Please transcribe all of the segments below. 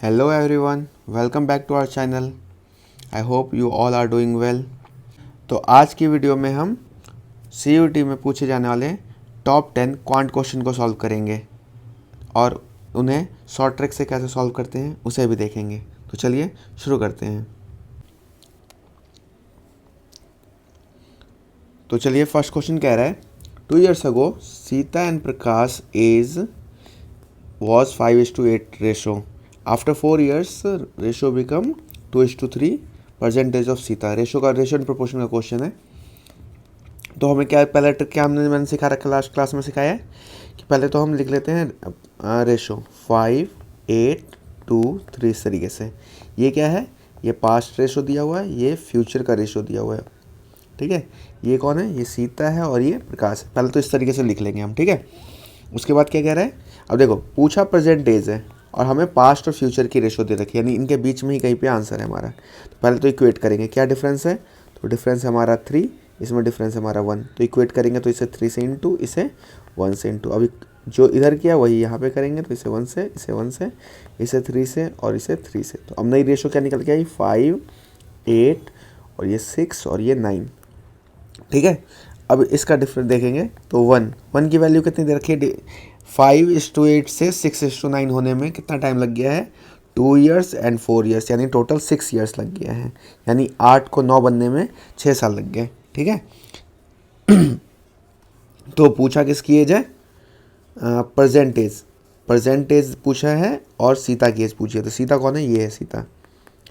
Hello everyone, welcome back to our channel. I hope you all are doing well. तो आज की video में हम CUT में पूछे जाने वाले टॉप 10 क्वांट क्वेश्चन को सॉल्व करेंगे और उन्हें शॉर्ट ट्रिक से कैसे सॉल्व करते हैं उसे भी देखेंगे। तो चलिए शुरू करते हैं। तो चलिए फर्स्ट क्वेश्चन कह रहा है 2 years ago Sita and Prakash age was 5:8 ratio. After 4 years, ratio become 2:3 percentage of Sita. Ratio and proportion का क्वेश्चन है। तो हमें क्या पहला ट्रिक क्या मैंने सिखा रखा लास्ट क्लास में सिखाया है कि पहले तो हम लिख लेते हैं रेशो 5, 8, 2, 3 इस तरीके से। ये क्या है? ये पास्ट रेशो दिया हुआ है, ये फ्यूचर का रेशो दिया हुआ है। ठीक है, ये कौन है? ये सीता है और ये प्रकाश है। पहले तो इस तरीके से लिख लेंगे हम। ठीक है, उसके बाद क्या कह रहा है? अब देखो पूछा प्रेजेंट डेज है और हमें पास्ट और फ्यूचर की रेशो दे रखी है, यानी इनके बीच में ही कहीं पे आंसर है हमारा। तो पहले तो इक्वेट करेंगे, क्या डिफरेंस है? तो डिफरेंस है हमारा 3, इसमें डिफरेंस है हमारा 1। तो इक्वेट करेंगे तो इसे 3 से इंटू, इसे 1 से इंटू। अभी जो इधर किया वही यहाँ पे करेंगे, तो इसे 1 से, इसे 1 से, इसे 3 से और इसे 3 से। तो अब नई रेशो क्या निकल के आई? 5, 8 और ये 6 और ये 9। ठीक है, अब इसका डिफरेंस देखेंगे तो 1 की वैल्यू कितनी दे रखी है? 5:8 से 6:9 होने में कितना टाइम लग गया है? 2 years एंड 4 years, यानी टोटल 6 years लग गया है। यानी 8 को 9 बनने में 6 साल लग गए। ठीक है, तो पूछा किसकी एज है? परसेंटेज पूछा है और सीता की एज पूछी है। तो सीता कौन है? ये है सीता,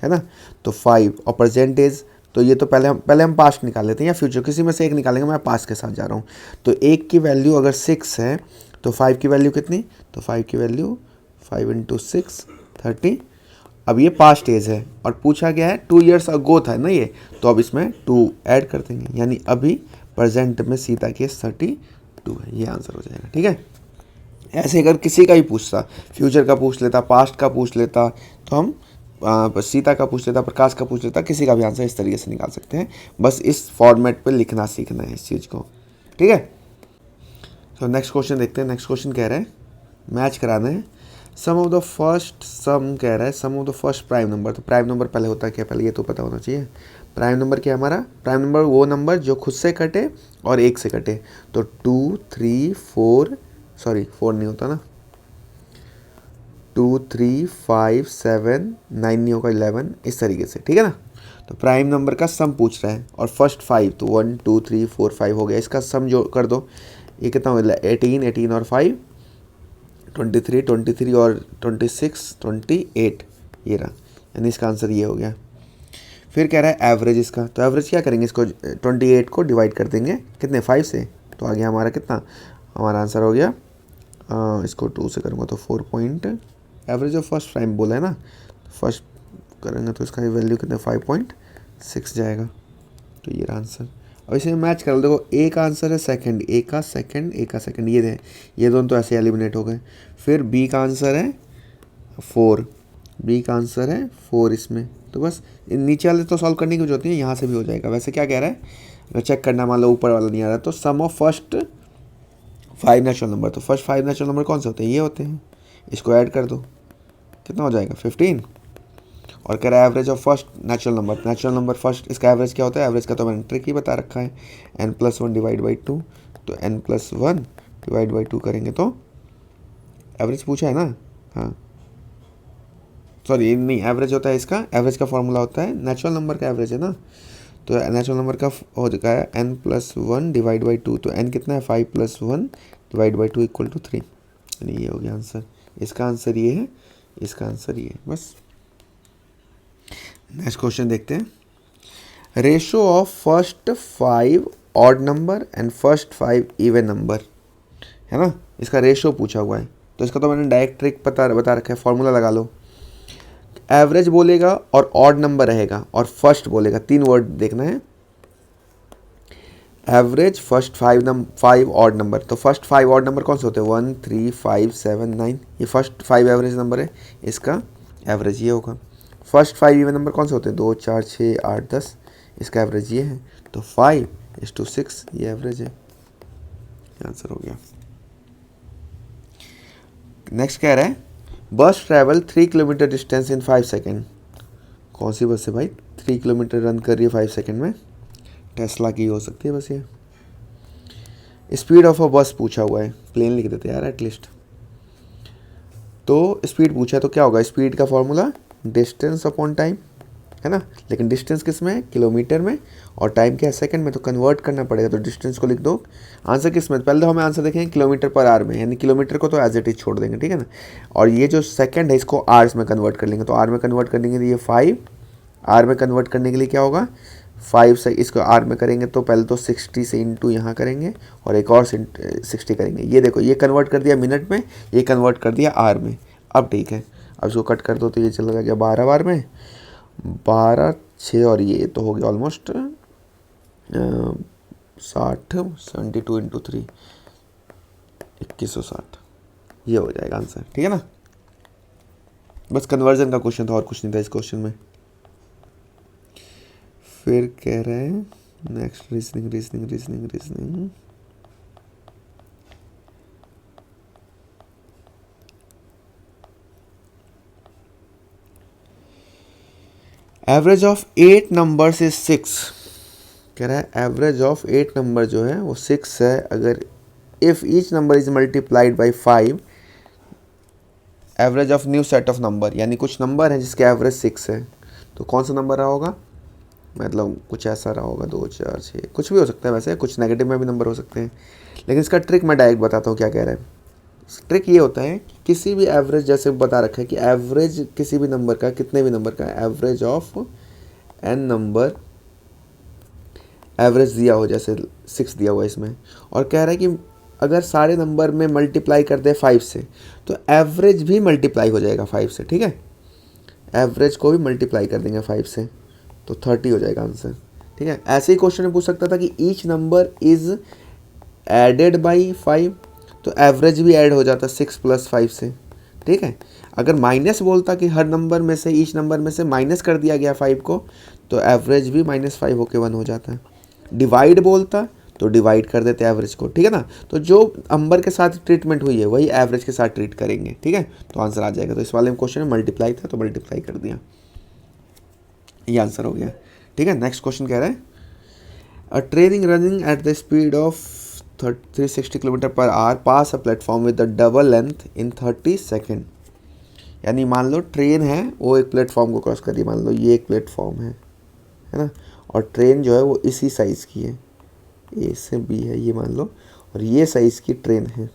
है ना। तो 5 और परसेंटेज, तो ये तो पहले हम पास्ट निकाल लेते हैं या फ्यूचर, किसी में से एक निकालेंगे। मैं पास्ट के साथ जा रहा हूँ। तो एक की वैल्यू अगर 6 है तो 5 की वैल्यू कितनी? तो 5 की वैल्यू 5 × 6 30। अब ये पास्ट एज है और पूछा गया है 2 years अगो था ना ये, तो अब इसमें 2 ऐड कर देंगे, यानी अभी प्रेजेंट में सीता की एज 32 है। ये आंसर हो जाएगा। ठीक है, ऐसे अगर किसी का ही पूछता, फ्यूचर का पूछ लेता, पास्ट का पूछ लेता, तो हम सीता का पूछ लेता, प्रकाश का पूछ लेता, किसी का भी आंसर इस तरीके से निकाल सकते हैं। बस इस फॉर्मेट पे लिखना सीखना है इस चीज़ को। ठीक है, तो नेक्स्ट क्वेश्चन देखते हैं। नेक्स्ट क्वेश्चन कह रहे हैं मैच कराना है। Sum of the first, sum कह रहा है sum of the first prime number. तो प्राइम नंबर पहले होता है क्या? पहले ये तो पता होना चाहिए। प्राइम नंबर क्या है हमारा? प्राइम नंबर वो नंबर जो खुद से कटे और एक से कटे। तो 2, 3, 4, सॉरी 4 नहीं होता ना, 2, 3, 5, 7, 9 नहीं होगा, 11, इस तरीके से। ठीक है ना। तो प्राइम नंबर का सम पूछ रहा है और फर्स्ट 5, तो 1, 2, 3, 4, 5 हो गया। इसका सम जो कर दो, ये कितना हो गया? 18 और 5 23, 23 और 26 28, ये रहा, यानी इसका आंसर ये हो गया। फिर कह रहा है एवरेज इसका। तो एवरेज क्या करेंगे? इसको 28 को डिवाइड कर देंगे कितने? 5 से। तो आ गया हमारा कितना? हमारा आंसर हो गया, इसको 2 से करूँगा तो 4 point, average of first prime बोला है ना, फर्स्ट करेंगे तो इसका वैल्यू कितना? 5.6 जाएगा। तो ये रहा आंसर। अब इसे मैच कर लो। देखो ए का आंसर है सेकंड, ए का सेकंड, ए का सेकंड, ये दोनों तो ऐसे एलिमिनेट हो गए। फिर बी का आंसर है 4, बी का आंसर है 4 इसमें। तो बस इन नीचे वाले तो सॉल्व करने की जरूरत नहीं है, यहाँ से भी हो जाएगा। वैसे क्या कह रहा है, अगर चेक करना, मान लो ऊपर वाला नहीं आ रहा, तो सम ऑफ फर्स्ट 5 नेचुरल नंबर। तो फर्स्ट 5 नेचुरल नंबर कौन से होते हैं? ये होते हैं। इसको ऐड कर दो, कितना हो जाएगा? 15। और कह रहा है average of first natural number. Natural number first, इसका एवरेज क्या होता है? एवरेज का तो मैंने ट्रिक ही बता रखा है, n+1 डिवाइड बाई 2। तो n+1 डिवाइड बाई 2 करेंगे तो एवरेज पूछा है ना। हाँ सॉरी, नहीं, एवरेज होता है इसका, एवरेज का फॉर्मूला होता है नेचुरल नंबर का एवरेज है ना। तो नेचुरल नंबर का हो चुका है n+1 डिवाइड बाई 2। तो n कितना है? 5+1 डिवाइड बाई 2 = 3, यानी ये हो गया आंसर। इसका आंसर ये है, इसका आंसर ये है। बस नेक्स्ट क्वेश्चन देखते हैं। Ratio of first 5 odd number and first 5 even number, है ना। इसका रेशो पूछा हुआ है, तो इसका तो मैंने डायरेक्ट ट्रिक बता रखा है, फॉर्मूला लगा लो। एवरेज बोलेगा और ऑड नंबर रहेगा और फर्स्ट बोलेगा, 3 वर्ड देखना है। Average, first 5 odd number. तो फर्स्ट 5 ऑड नंबर कौन से होते हैं? 1, 3, 5, 7, 9। ये फर्स्ट 5 एवरेज नंबर है, इसका एवरेज ये होगा। फर्स्ट 5 इवन नंबर कौन से होते हैं? 2, 4, 6, 8, 10। इसका एवरेज ये है। तो 5:6 ये एवरेज है। आंसर हो गया। नेक्स्ट कह रहा है बस travel 3 kilometre distance in 5 second. कौन सी बस है भाई 3 किलोमीटर रन कर रही है 5 सेकेंड में? टेस्ला की हो सकती है बस ये। स्पीड ऑफ अ बस पूछा हुआ है, प्लेन लिख देते यार एटलीस्ट। तो स्पीड पूछा है तो क्या होगा, स्पीड का फॉर्मूला डिस्टेंस अपॉन टाइम, है ना। लेकिन डिस्टेंस किस में है, किलोमीटर में, और टाइम क्या है, सेकंड में। तो कन्वर्ट करना पड़ेगा, तो डिस्टेंस को लिख दो। आंसर किस में, पहले तो हमें आंसर देखेंगे किलोमीटर पर आवर में, यानी किलोमीटर को तो एज इट इज छोड़ देंगे, ठीक है ना। और ये जो सेकंड है इसको आवर्स में कन्वर्ट कर लेंगे, तो आर में कन्वर्ट कर लेंगे तो ये 5, आर में कन्वर्ट करने के लिए क्या होगा 5 से इसको आर में करेंगे तो पहले तो 60 से इंटू यहाँ करेंगे और एक और 60 करेंगे। ये देखो ये कन्वर्ट कर दिया मिनट में, ये कन्वर्ट कर दिया आर में। अब ठीक है, अब इसको कट कर दो तो ये चला गया 12 बार में, 12 6 और ये तो हो गया ऑलमोस्ट 60, 72 इंटू 3 2160, ये हो जाएगा आंसर, ठीक है ना। बस कन्वर्जन का क्वेश्चन था और कुछ नहीं था इस क्वेश्चन में। फिर कह रहे हैं next reasoning reasoning reasoning reasoning. Average of 8 numbers is 6। कह रहा है एवरेज ऑफ 8 नंबर जो है वो 6 है, अगर if each number is multiplied by 5 average of new set of number, यानी कुछ नंबर है जिसके एवरेज 6 है, तो कौन सा नंबर रहा होगा, मतलब कुछ ऐसा रहा होगा 2 4 6, कुछ भी हो सकता है वैसे, कुछ नेगेटिव में भी नंबर हो सकते हैं। लेकिन इसका ट्रिक मैं डायरेक्ट बताता हूँ क्या कह रहा है। ट्रिक ये होता है कि किसी भी एवरेज, जैसे बता रखा है कि एवरेज किसी भी नंबर का, कितने भी नंबर का average of n number, average दिया हो, जैसे 6 दिया हुआ है इसमें, और कह रहा है कि अगर सारे नंबर में मल्टीप्लाई कर दे 5 से तो एवरेज भी मल्टीप्लाई हो जाएगा 5 से, ठीक है। एवरेज को भी मल्टीप्लाई कर देंगे 5 से तो 30 हो जाएगा आंसर, ठीक है। ऐसे ही क्वेश्चन में पूछ सकता था कि each number is added by 5, तो एवरेज भी ऐड हो जाता 6 + 5 से, ठीक है। अगर माइनस बोलता कि हर नंबर में से, ईच नंबर में से माइनस कर दिया गया 5 को, तो एवरेज भी -5 होके 1 हो जाता है। डिवाइड बोलता तो डिवाइड कर देते एवरेज को, ठीक है ना। तो जो नंबर के साथ ट्रीटमेंट हुई है वही एवरेज के साथ ट्रीट करेंगे, ठीक है, तो आंसर आ जाएगा। तो इस वाले में क्वेश्चन में मल्टीप्लाई था तो मल्टीप्लाई कर दिया, ये आंसर हो गया, ठीक है। नेक्स्ट क्वेश्चन कह रहा है अ train running at the speed of 360 kilometre per hour pass a platform with the double length in 30 second. यानी मान लो ट्रेन है वो एक प्लेटफॉर्म को क्रॉस कर रही है, मान लो ये एक प्लेटफॉर्म है ना, और ट्रेन जो है वो इसी साइज़ की है, ए से बी है ये मान लो, और ये साइज़ की ट्रेन है।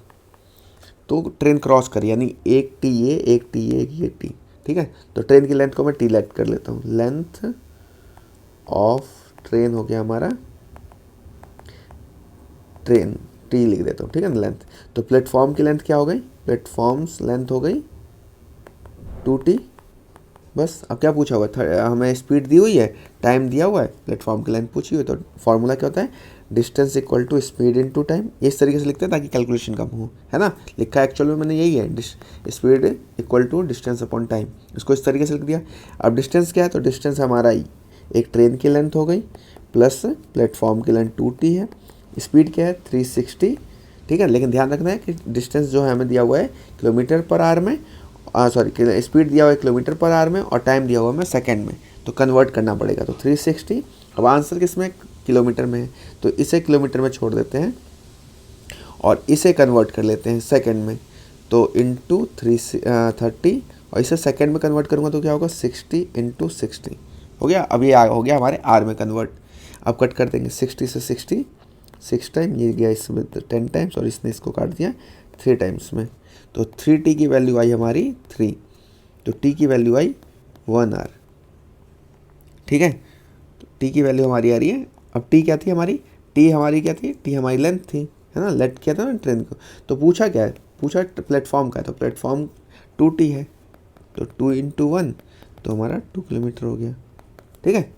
तो ट्रेन क्रॉस करी, यानी एक टी ये, एक टी ये, एक ये टी, ठीक है। तो ट्रेन की लेंथ को मैं टी लेट कर लेता हूँ, लेंथ ऑफ ट्रेन हो गया हमारा, ट्रेन टी लिख देता हूँ, ठीक है ना, लेंथ। तो प्लेटफॉर्म की लेंथ क्या हो गई, प्लेटफॉर्म्स लेंथ हो गई 2t। बस अब क्या पूछा हुआ है, हमें स्पीड दी हुई है, टाइम दिया हुआ है, प्लेटफॉर्म की लेंथ पूछी हुई है, तो फॉर्मूला क्या होता है, distance equal to speed into time. इस तरीके से लिखते हैं ताकि कैलकुलेशन कम हो, है ना। लिखा एक्चुअल में मैंने यही है, speed equal to distance upon time, इसको इस तरीके से लिख दिया। अब डिस्टेंस क्या है, तो डिस्टेंस हमारा एक ट्रेन की लेंथ हो गई प्लस प्लेटफॉर्म की लेंथ 2t है, स्पीड क्या है 360, ठीक है। लेकिन ध्यान रखना है कि डिस्टेंस जो है हमें दिया हुआ है किलोमीटर पर आवर में, सॉरी स्पीड दिया हुआ है किलोमीटर पर आवर में और टाइम दिया हुआ है सेकंड में, तो कन्वर्ट करना पड़ेगा। तो 360, अब आंसर किस में, किलोमीटर में है, तो इसे किलोमीटर में छोड़ देते हैं और इसे कन्वर्ट कर लेते हैं सेकंड में, तो इंटू 30 और इसे सेकंड में कन्वर्ट करूँगा तो क्या होगा 60 इंटू 60 हो गया। अब ये हो गया हमारे आर में कन्वर्ट। अब कट कर देंगे 60 से 60 6 टाइम, ये गया इसमें 10 टाइम्स और इसने इसको काट दिया 3 टाइम्स में, तो 3t की वैल्यू आई हमारी 3, तो t की वैल्यू आई 1 आर, ठीक है। तो t की वैल्यू हमारी आ रही है। अब t क्या थी हमारी, t हमारी क्या थी, t हमारी लेंथ थी, है ना, लेट किया था ना ट्रेन को। तो पूछा क्या है, पूछा प्लेटफॉर्म का है, तो प्लेटफॉर्म 2t है, तो 2 इंटू 1 तो हमारा 2 किलोमीटर हो गया, ठीक है।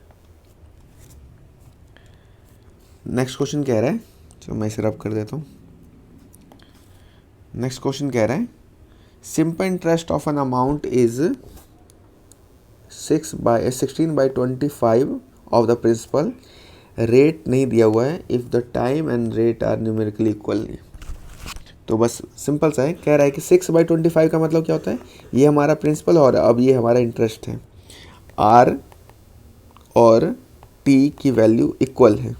नेक्स्ट क्वेश्चन कह रहा है, चलो मैं इसे रब कर देता हूँ। नेक्स्ट क्वेश्चन कह रहा है simple interest of an amount is 16/25 of the principal, rate नहीं दिया हुआ है, if the time and rate are numerically equal. तो बस सिंपल सा है, कह रहा है कि 6/25 का मतलब क्या होता है, ये हमारा प्रिंसिपल और अब ये हमारा इंटरेस्ट है। आर और टी की वैल्यू इक्वल है,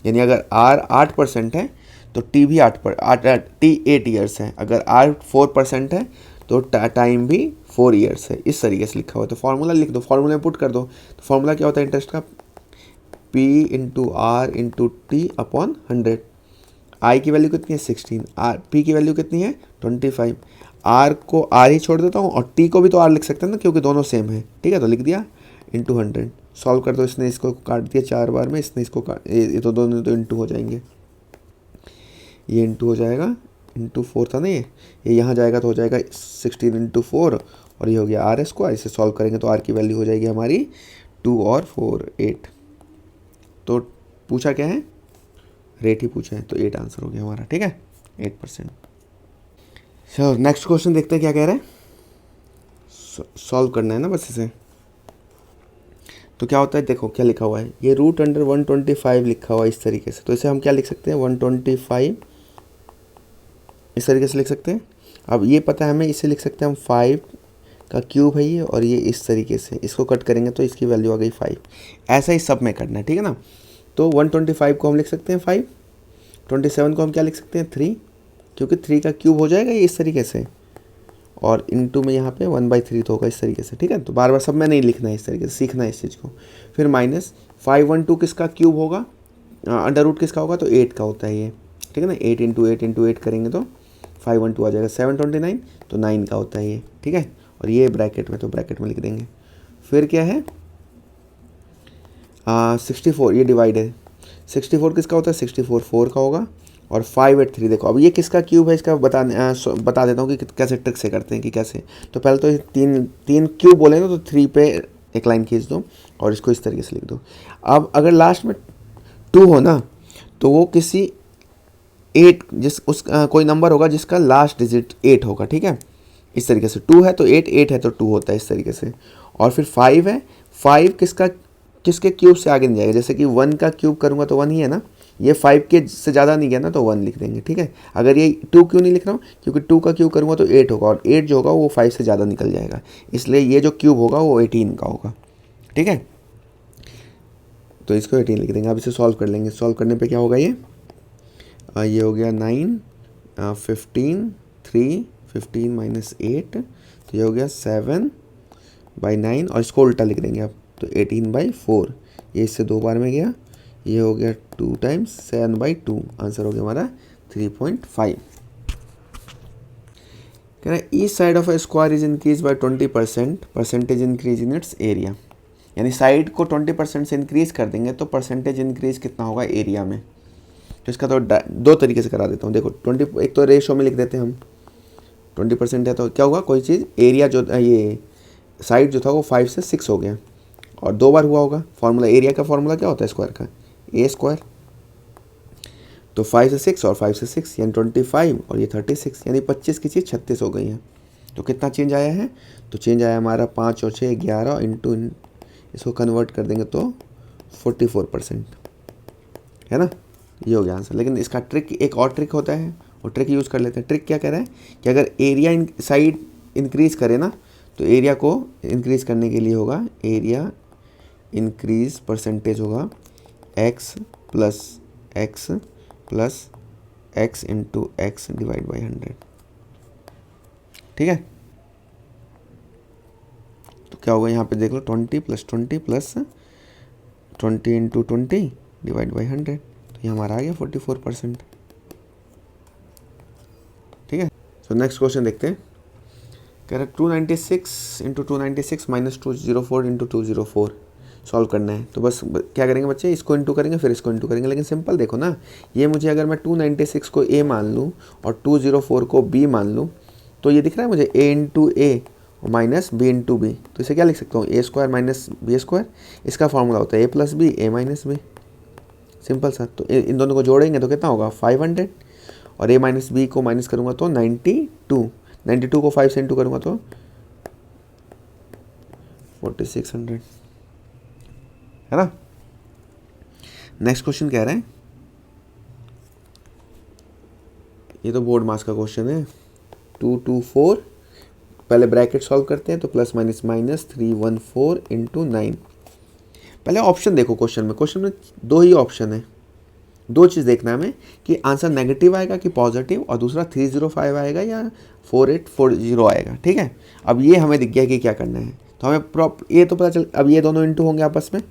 यानी अगर आर 8% है तो टी भी 8 ईयर्स है। अगर आर 4% है तो टाइम भी 4 ईयर्स है। इस तरीके से लिखा हुआ है। तो फॉर्मूला लिख दो, फॉर्मूला में पुट कर दो। तो फॉर्मूला क्या होता है इंटरेस्ट का, P into R into T upon 100। I की वैल्यू कितनी है 16, आर पी की वैल्यू कितनी है 25। आर को आर ही छोड़ देता हूँ और टी को भी तो आर लिख सकते हैं ना, क्योंकि दोनों सेम है। ठीक है, तो लिख दिया इंटू 100। सॉल्व कर दो, इसने इसको काट दिया 4 बार में, इसने इसको ये तो दोनों तो इंटू हो जाएंगे, ये इंटू हो जाएगा, इंटू 4 था ना ये यहाँ जाएगा तो हो जाएगा 16 इंटू 4 और ये हो गया आर स्क्वायर। इसे सॉल्व करेंगे तो आर की वैल्यू हो जाएगी हमारी 2 और 4 8। तो पूछा क्या है, रेट ही पूछा है, तो 8 आंसर हो गया हमारा। ठीक है, 8%। चलो नेक्स्ट क्वेश्चन देखते हैं क्या कह रहे हैं। सॉल्व करना है ना बस इसे। तो क्या होता है, देखो क्या लिखा हुआ है, ये रूट अंडर 125 लिखा हुआ है इस तरीके से। तो इसे हम क्या लिख सकते हैं 125 इस तरीके से लिख सकते हैं। अब ये पता है हमें, इसे लिख सकते हैं हम 5 का क्यूब है ये, और ये इस तरीके से इसको कट करेंगे तो इसकी वैल्यू आ गई 5। ऐसा ही सब में करना है, ठीक है ना। तो 125 को हम लिख सकते हैं 5, 27 को हम क्या लिख सकते हैं 3, क्योंकि 3 का क्यूब हो जाएगा ये इस तरीके से, और इनटू में यहाँ पे 1/3 तो होगा इस तरीके से। ठीक है, तो बार बार सब में नहीं लिखना है, इस तरीके से सीखना है इस चीज़ को। फिर माइनस 512 किसका क्यूब होगा, अंडर रूट किसका होगा, तो 8 का होता है ये। ठीक है ना, 8 इंटू 8 करेंगे तो 512 आ जाएगा 729, तो 9 का होता है ये। ठीक है, और ये ब्रैकेट में, तो ब्रैकेट में लिख देंगे। फिर क्या है 64, ये डिवाइड है। 64 किसका होता है, 64 4 का होगा, और 583 देखो। अब ये किसका क्यूब है इसका बता देता हूँ कि कैसे ट्रिक से करते हैं कि कैसे। तो पहले तो तीन क्यूब बोले ना, तो 3 पे एक लाइन खींच दो और इसको इस तरीके से लिख दो। अब अगर लास्ट में 2 हो ना, तो वो किसी 8 कोई नंबर होगा जिसका लास्ट डिजिट 8 होगा। ठीक है, इस तरीके से 2 है तो 8, 8 है तो 2 होता है इस तरीके से। और फिर 5 है, 5 किसके क्यूब से आगे नहीं जाएगा, जैसे कि 1 का क्यूब करूँगा तो 1 ही है ना, ये 5 के से ज़्यादा नहीं गया ना, तो 1 लिख देंगे। ठीक है, अगर ये 2 क्यों नहीं लिख रहा हूँ, क्योंकि 2 का क्यूब करूँगा तो 8 होगा, और 8 जो होगा वो 5 से ज़्यादा निकल जाएगा, इसलिए ये जो क्यूब होगा वो 18 का होगा। ठीक है, तो इसको 18 लिख देंगे। अब इसे सॉल्व कर लेंगे। सॉल्व करने पे क्या होगा, ये हो गया 9 15 3 15 माइनस 8, तो ये हो गया 7/9, और इसको उल्टा लिख देंगे अब, तो 18/4। ये इससे 2 बार में गया, ये हो गया 2 टाइम्स 7/2। आंसर हो गया हमारा 3.5। कह रहा है each side of A square is increase by 20%, percentage increase in its area. यानी साइड को 20% से इंक्रीज कर देंगे तो परसेंटेज इंक्रीज कितना होगा एरिया में। तो इसका तो 2 तरीके से करा देता हूँ। देखो 20, एक तो रेशो में लिख देते हैं हम, 20% है तो क्या होगा, कोई चीज़ एरिया जो ये साइड जो था वो 5 से 6 हो गया, और 2 बार हुआ होगा। फॉर्मूला एरिया का फॉर्मूला क्या होता है स्क्वायर का, ए स्क्वायर। तो 5 से 6 और 5 से 6 यानी 25, और ये 36, यानी 25 की चीज़ 36 हो गई है। तो कितना चेंज आया है, तो चेंज आया हमारा 5 और 6 11 इंटू इसको कन्वर्ट कर देंगे तो 44% है ना, ये हो गया आंसर। लेकिन इसका ट्रिक, एक और ट्रिक होता है, वो ट्रिक यूज़ कर लेते हैं। ट्रिक क्या कह रहा है कि अगर एरिया साइड इंक्रीज़ करे ना, तो एरिया को इंक्रीज़ करने के लिए होगा एरिया इंक्रीज परसेंटेज होगा x plus x into x divide by 100। ठीक है, तो क्या होगा यहाँ पे देख लो, 20 प्लस 20 इंटू 20 डिवाइड बाई 100, तो ये हमारा आ गया 44%। ठीक है, तो नेक्स्ट क्वेश्चन देखते हैं। कह रहा है 296 इंटू 296 माइनस 204 इंटू 204 सॉल्व करना है। तो बस क्या करेंगे बच्चे, इसको इंटू करेंगे फिर इसको इंटू करेंगे। लेकिन सिंपल देखो ना, ये मुझे अगर मैं 296 को a मान लूँ और 204 को b मान लूँ, तो ये दिख रहा है मुझे a इंटू ए और माइनस b इंटू बी। तो इसे क्या लिख सकता हूँ, a square minus B square. इसका फॉर्मूला होता है a plus B a minus B, simple सा। तो इन दोनों को जोड़ेंगे तो कितना होगा 500, और a माइनस बी को माइनस करूँगा तो 92 को 5 से इंटू करूँगा तो 4600 है ना। नेक्स्ट क्वेश्चन कह रहे हैं ये तो बोर्ड मास का क्वेश्चन है। 224, पहले ब्रैकेट सॉल्व करते हैं तो प्लस माइनस माइनस 314 इंटू 9। पहले ऑप्शन देखो क्वेश्चन में दो ही ऑप्शन है, दो चीज़ देखना है हमें कि आंसर नेगेटिव आएगा कि पॉजिटिव, और दूसरा 305 आएगा या 4840 आएगा। ठीक है, अब ये हमें दिख गया कि क्या करना है, तो हमें ये तो पता चल, अब ये दोनों इंटू होंगे आपस में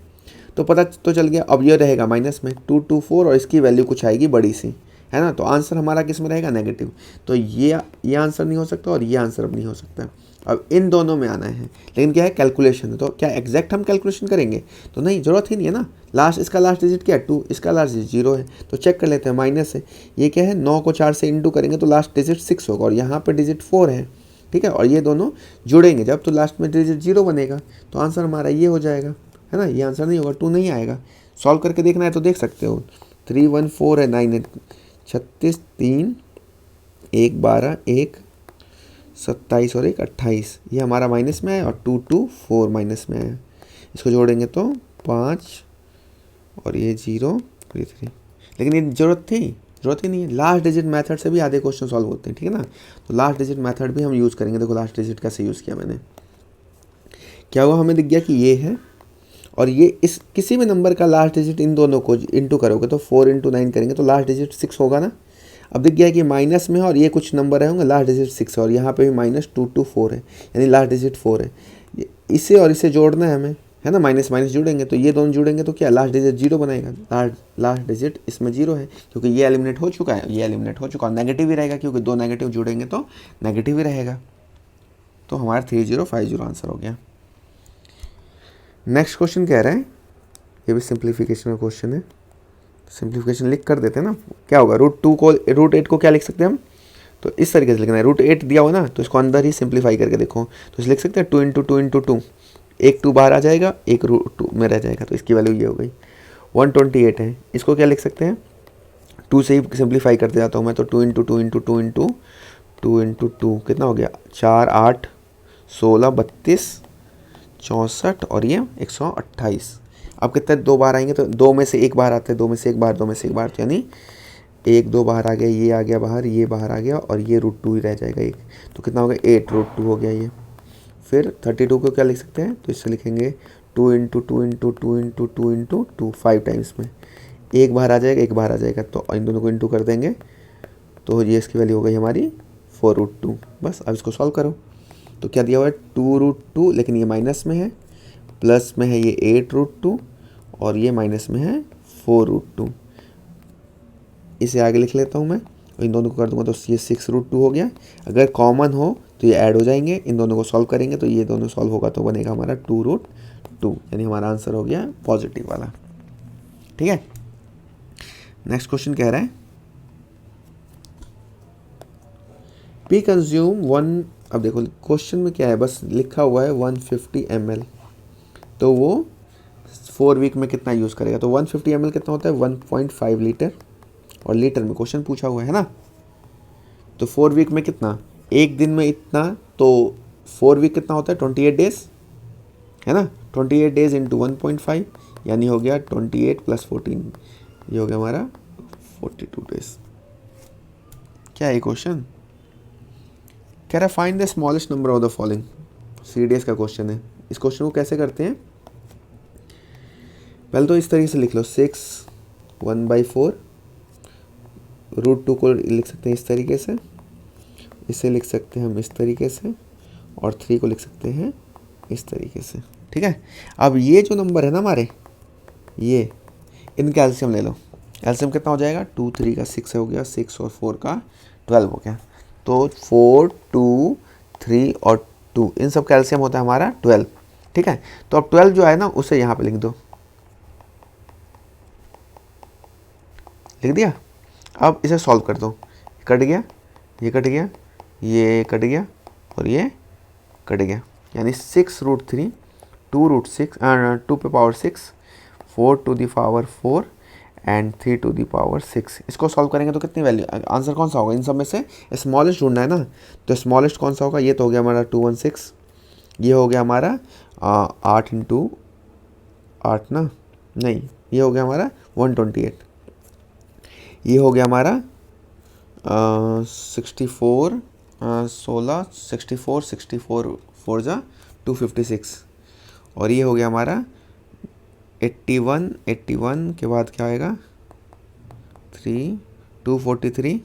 तो पता तो चल गया। अब ये रहेगा माइनस में 224 और इसकी वैल्यू कुछ आएगी बड़ी सी, है ना, तो आंसर हमारा किस में रहेगा, नेगेटिव। तो ये आंसर नहीं हो सकता और ये आंसर अब नहीं हो सकता। अब इन दोनों में आना है, लेकिन क्या है, कैलकुलेशन है, तो क्या एग्जैक्ट हम कैलकुलेशन करेंगे तो नहीं, ज़रूरत ही नहीं है ना। इसका लास्ट डिजिट क्या है, 2, इसका लास्ट डिजिट 0 है, तो चेक कर लेते हैं, माइनस है। ये क्या है, 9 को 4 से इंटू करेंगे तो लास्ट डिजिट 6 होगा, और यहाँ पर डिजिट 4 है। ठीक है, और ये दोनों जुड़ेंगे जब तो लास्ट में डिजिट 0 बनेगा, तो आंसर हमारा ये हो जाएगा, है ना। ये आंसर नहीं होगा, 2 नहीं आएगा। सॉल्व करके देखना है तो देख सकते हो, 314 है, 9 है, 36, 3, 1, 12, 1, 27 और 1, 28, ये हमारा माइनस में है, और 224 माइनस में है। इसको जोड़ेंगे तो 5 और ये 0 और ये 3, लेकिन ये ज़रूरत ही नहीं है। लास्ट डिजिट मेथड से भी आधे क्वेश्चन सॉल्व होते हैं, ठीक है ना। तो लास्ट डिजिट मेथड भी हम यूज़ करेंगे। देखो लास्ट डिजिट कैसे यूज़ किया मैंने, क्या हुआ, हमें दिख गया कि ये है और ये, इस किसी भी नंबर का लास्ट डिजिट इन दोनों को इंटू करोगे तो 4 इंटू 9 करेंगे तो लास्ट डिजिट 6 होगा ना। अब दिख गया कि माइनस में है और ये कुछ नंबर होंगे, लास्ट डिजिट 6 है, और यहाँ पे भी -224 है, यानी लास्ट डिजिट 4 है। इसे और इसे जोड़ना है हमें, है ना, माइनस माइनस जुड़ेंगे तो ये दोनों जुड़ेंगे तो क्या, लास्ट डिजिट 0 बनेगा। लास्ट डिजिट इसमें 0 है क्योंकि ये एलिमिनेट हो चुका है, ये एलिमिनेट हो चुका है। नेगेटिव ही रहेगा क्योंकि दो नेगेटिव जुड़ेंगे तो नेगेटिव ही रहेगा। तो हमारा 3050 आंसर हो गया। नेक्स्ट क्वेश्चन कह रहा है, ये भी सिंप्लीफिकेशन का क्वेश्चन है, सिंप्लीफिकेशन लिख कर देते हैं ना। क्या होगा, √8 को क्या लिख सकते हैं हम, तो इस तरीके से लिखना है। √8 दिया हुआ ना, तो इसको अंदर ही सिंप्लीफाई करके देखो, तो इसे लिख सकते हैं 2 इंटू 2 इंटू 2, एक 2 बाहर आ जाएगा, एक √2 में रह जाएगा, तो इसकी वैल्यू ये हो गई। 128 है, इसको क्या लिख सकते हैं, 2 से ही सिंप्लीफाई करते जाता हूँ मैं, तो 2 इंटू 2 इंटू 2 इंटू 2 इंटू 2 कितना हो गया, 4, 8, 16, 32, 64 और ये 128। अब कितने 2 बार आएंगे, तो 2 में से 1 बार आते हैं, 2 में से 1 बार, 2 में से 1 बार, तो यानी 1 2 बाहर आ गया, ये आ गया बाहर, ये बाहर आ गया, और ये √2 ही रह जाएगा एक, तो कितना हो गया, 8 √2 हो गया ये। फिर 32 को क्या लिख सकते हैं, तो इससे लिखेंगे 2 into 2 into 2 into 2 into 2, 5 times में, एक बाहर आ जाएगा, एक बाहर आ जाएगा, तो इन दोनों को इंटू कर देंगे तो ये इसकी वैल्यू हो गई हमारी 4 √2। बस अब इसको सॉल्व करो, तो क्या दिया हुआ है 2 √2, लेकिन ये माइनस में है, प्लस में है ये 8 √2, और ये माइनस में है 4 √2। इसे आगे लिख लेता हूँ मैं, इन दोनों को कर दूंगा तो ये 6 √2 हो गया। अगर कॉमन हो तो ये ऐड हो जाएंगे, इन दोनों को सॉल्व करेंगे तो ये दोनों सॉल्व होगा तो बनेगा हमारा 2 √2, यानी हमारा आंसर हो गया पॉजिटिव वाला। ठीक है, नेक्स्ट क्वेश्चन कह रहा है, पी कंज्यूम 1, अब देखो क्वेश्चन में क्या है, बस लिखा हुआ है 150 ml, तो वो 4 वीक में कितना यूज़ करेगा, तो 150 ml कितना होता है, 1.5 लीटर, और लीटर में क्वेश्चन पूछा हुआ है ना। तो 4 वीक में कितना, एक दिन में इतना, तो 4 वीक कितना होता है, 28 डेज, है ना। 28 डेज इंटू 1.5, यानी हो गया 28 + 14, ये हो गया हमारा 42 डेज। क्या है क्वेश्चन, कह रहा है find the smallest number of the following. CDS का क्वेश्चन है। इस क्वेश्चन को कैसे करते हैं, पहले तो इस तरीके से लिख लो, 6 1/4, √2 को लिख सकते हैं इस तरीके से, इसे लिख सकते हैं हम इस तरीके से, और 3 को लिख सकते हैं इस तरीके से। ठीक है, अब ये जो नंबर है ना हमारे, ये इनका एलसीएम ले लो। एलसीएम कितना हो जाएगा, 2 3 का 6 हो गया, 6 और 4 का 12 हो गया, तो 4 2 3 और 2, इन सब का एलसीएम होता है हमारा 12। ठीक है, तो अब 12 जो है ना उसे यहाँ पे लिख दो, लिख दिया। अब इसे सॉल्व कर दो, कट गया, ये कट गया, ये कट गया, और ये कट गया, यानी 6 √3, 2 √6, 2 पे power 6, 4 to the power 4 and 3 to the power 6। इसको सॉल्व करेंगे तो कितनी वैल्यू, आंसर कौन सा होगा, इन सब में से स्मॉलेस्ट ढूंढना है ना, तो स्मॉलेस्ट कौन सा होगा, ये तो हो गया हमारा 216, ये हो गया हमारा 8 इंटू 8 ना, नहीं, ये हो गया हमारा 128, ये हो गया हमारा 64 16 64 64 4 जा 256 और ये हो गया हमारा 81 81 के बाद क्या आएगा 3 243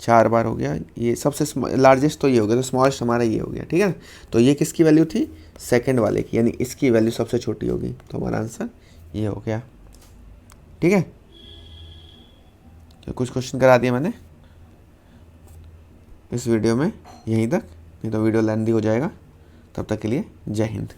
4 बार हो गया। ये सबसे लार्जेस्ट तो ये हो गया, तो स्मॉलेस्ट हमारा ये हो गया, ठीक है ना। तो ये किसकी वैल्यू थी, सेकंड वाले की, यानी इसकी वैल्यू सबसे छोटी होगी, तो हमारा आंसर ये हो गया, ठीक है। तो कुछ क्वेश्चन करा दिया मैंने इस वीडियो में, यहीं तक, नहीं तो वीडियो लेंथी हो जाएगा। तब तक के लिए जय हिंद।